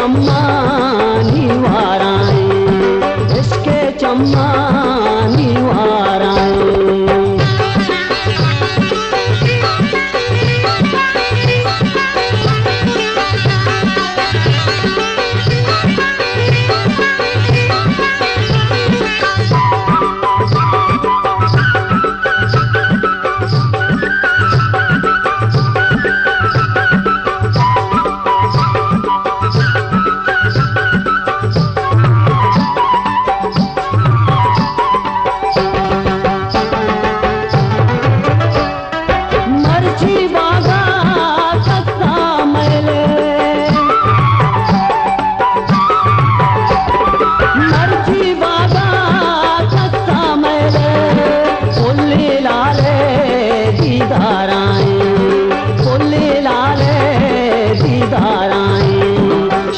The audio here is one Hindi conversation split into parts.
चम्मानी वाराए, इसके चम्मानी वाराए।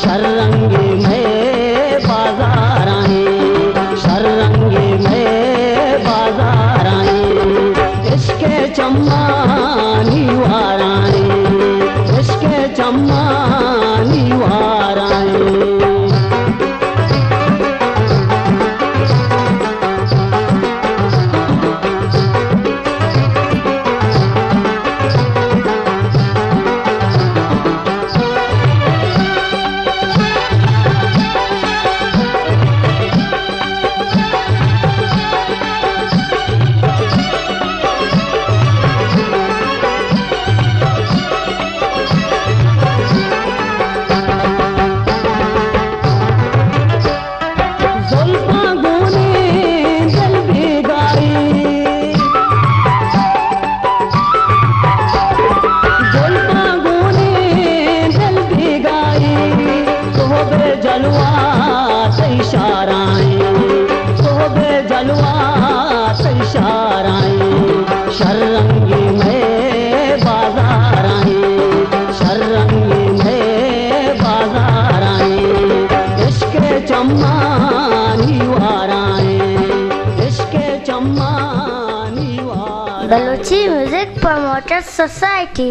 शररंगे में बाजार आए, शररंगे में बाजार आए, इसके चम्मानी वाराए, इसके चम्मानी वाराए। जलवा से इशाराएं, सोबे जलवा से इशाराएं, शररंगी में बाजार आए, शररंगी में बाजार आए, इसके चम्मानी वाराए, इसके चम्मानी वाराए। Balochi music promoters society.